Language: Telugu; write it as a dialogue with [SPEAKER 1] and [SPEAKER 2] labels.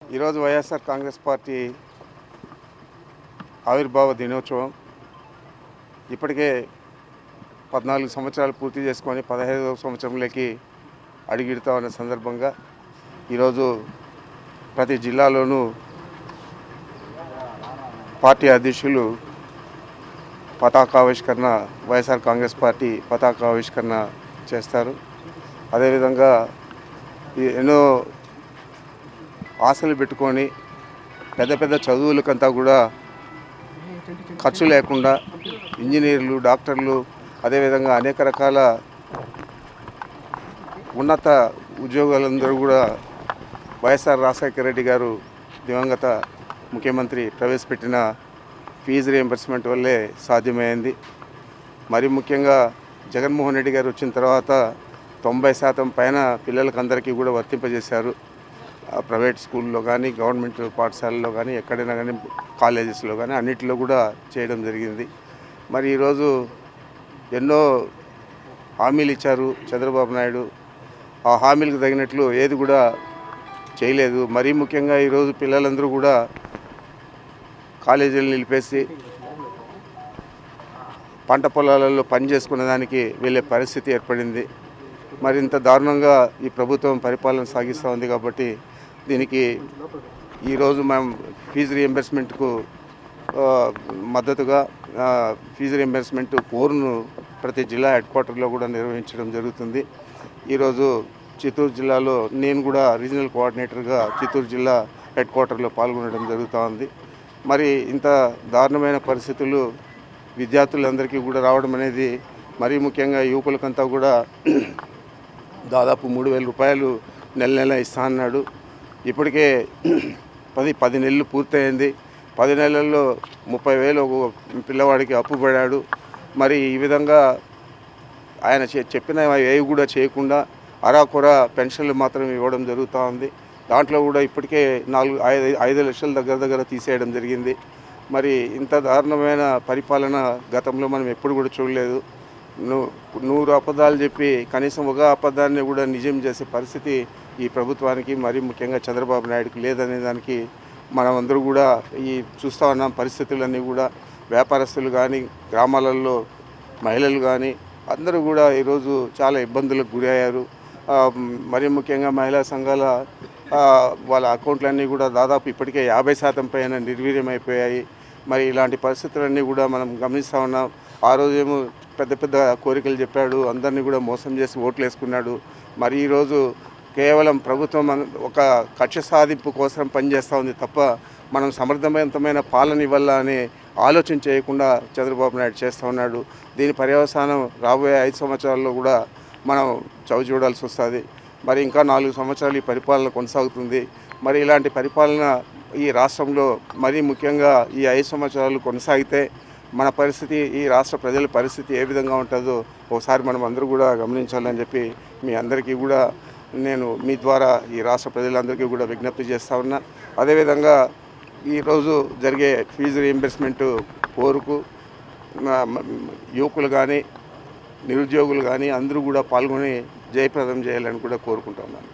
[SPEAKER 1] ఈరోజు వైఎస్ఆర్ కాంగ్రెస్ పార్టీ ఆవిర్భావ దినోత్సవం. ఇప్పటికే 14 సంవత్సరాలు పూర్తి చేసుకొని 15వ సంవత్సరంలోకి అడుగిడుతా ఉన్న సందర్భంగా ఈరోజు ప్రతి జిల్లాలోనూ పార్టీ అధ్యక్షులు పతాకావిష్కరణ, వైఎస్ఆర్ కాంగ్రెస్ పార్టీ పతాకావిష్కరణ చేస్తారు. అదేవిధంగా ఎన్నో ఆశలు పెట్టుకొని పెద్ద పెద్ద చదువులకంతా కూడా ఖర్చు లేకుండా ఇంజనీర్లు, డాక్టర్లు, అదేవిధంగా అనేక రకాల ఉన్నత ఉద్యోగాలందరూ కూడా వైఎస్ఆర్ రాజశేఖర రెడ్డి గారు దివంగత ముఖ్యమంత్రి ప్రవేశపెట్టిన ఫీజు రియంబర్స్మెంట్ వల్లే సాధ్యమైంది. మరి ముఖ్యంగా జగన్మోహన్ రెడ్డి గారు వచ్చిన తర్వాత 90% పైన పిల్లలకందరికీ కూడా వర్తింపజేశారు. ప్రైవేట్ స్కూల్లో కానీ, గవర్నమెంట్ పాఠశాలలో కానీ, ఎక్కడైనా కానీ, కాలేజెస్లో కానీ అన్నిటిలో కూడా చేయడం జరిగింది. మరి ఈరోజు ఎన్నో హామీలు ఇచ్చారు చంద్రబాబు నాయుడు. ఆ హామీలకు తగినట్లు ఏది కూడా చేయలేదు. మరీ ముఖ్యంగా ఈరోజు పిల్లలందరూ కూడా కాలేజీలు నిలిపేసి పంట పొలాలలో పని చేసుకునే దానికి వెళ్ళే పరిస్థితి ఏర్పడింది. మరి ఇంత దారుణంగా ఈ ప్రభుత్వం పరిపాలన సాగిస్తూ ఉంది. కాబట్టి దీనికి ఈరోజు మనం ఫీజు రియంబర్స్మెంట్కు మద్దతుగా ఫీజు రియంబర్స్మెంట్ కోర్ను ప్రతి జిల్లా హెడ్ క్వార్టర్లో కూడా నిర్వహించడం జరుగుతుంది. ఈరోజు చిత్తూరు జిల్లాలో నేను కూడా రీజనల్ కోఆర్డినేటర్గా చిత్తూరు జిల్లా హెడ్ క్వార్టర్లో పాల్గొనడం జరుగుతూ ఉంది. మరి ఇంత దారుణమైన పరిస్థితులు విద్యార్థులందరికీ కూడా రావడం అనేది, మరీ ముఖ్యంగా యువకులకంతా కూడా దాదాపు 3,000 రూపాయలు నెల ఇస్తా అన్నాడు. ఇప్పటికే 10 నెలలు పూర్తయింది. 10 నెలల్లో 30,000 ఒక పిల్లవాడికి అప్పు పడాడు. మరి ఈ విధంగా ఆయన చెప్పిన ఏవి కూడా చేయకుండా అరాకొర పెన్షన్లు మాత్రం ఇవ్వడం జరుగుతూ ఉంది. దాంట్లో కూడా ఇప్పటికే 5 లక్షల దగ్గర తీసేయడం జరిగింది. మరి ఇంత దారుణమైన పరిపాలన గతంలో మనం ఎప్పుడు కూడా చూడలేదు. 100 అబద్ధాలు చెప్పి కనీసం ఒక అబద్ధాన్ని కూడా నిజం చేసే పరిస్థితి ఈ ప్రభుత్వానికి, మరీ ముఖ్యంగా చంద్రబాబు నాయుడుకి లేదనే దానికి మనమందరూ కూడా ఈ చూస్తూ ఉన్నాం. పరిస్థితులన్నీ కూడా వ్యాపారస్తులు కానీ, గ్రామాలలో మహిళలు కానీ అందరూ కూడా ఈరోజు చాలా ఇబ్బందులకు గురయ్యారు. మరీ ముఖ్యంగా మహిళా సంఘాల వాళ్ళ అకౌంట్లన్నీ కూడా దాదాపు ఇప్పటికే 50% పైన నిర్వీర్యమైపోయాయి. మరి ఇలాంటి పరిస్థితులన్నీ కూడా మనం గమనిస్తూ ఉన్నాం. ఆ రోజేమో పెద్ద పెద్ద కోరికలు చెప్పాడు, అందరినీ కూడా మోసం చేసి ఓట్లు వేసుకున్నాడు. మరి ఈరోజు కేవలం ప్రభుత్వం ఒక కక్ష సాధింపు కోసం పనిచేస్తూ ఉంది తప్ప మనం సమర్థవంతమైన పాలన ఇవ్వాలా అనే ఆలోచన చేయకుండా చంద్రబాబు నాయుడు చేస్తూ ఉన్నాడు. దీని పర్యవసానం రాబోయే 5 సంవత్సరాల్లో కూడా మనం చవి చూడాల్సి వస్తుంది. మరి ఇంకా 4 సంవత్సరాలు ఈ పరిపాలన కొనసాగుతుంది. మరి ఇలాంటి పరిపాలన ఈ రాష్ట్రంలో మరీ ముఖ్యంగా ఈ 5 సంవత్సరాలు కొనసాగితే మన పరిస్థితి, ఈ రాష్ట్ర ప్రజల పరిస్థితి ఏ విధంగా ఉంటుందో ఒకసారి మనం అందరూ కూడా గమనించాలని చెప్పి మీ అందరికీ కూడా నేను మీ ద్వారా ఈ రాష్ట్ర ప్రజలందరికీ కూడా విజ్ఞప్తి చేస్తూ ఉన్నా. అదేవిధంగా ఈరోజు జరిగే ఫీజు రియంబర్స్మెంట్ కోరుకు యువకులు కానీ, నిరుద్యోగులు కానీ అందరూ కూడా పాల్గొని జయప్రదం చేయాలని కూడా కోరుకుంటున్నాను.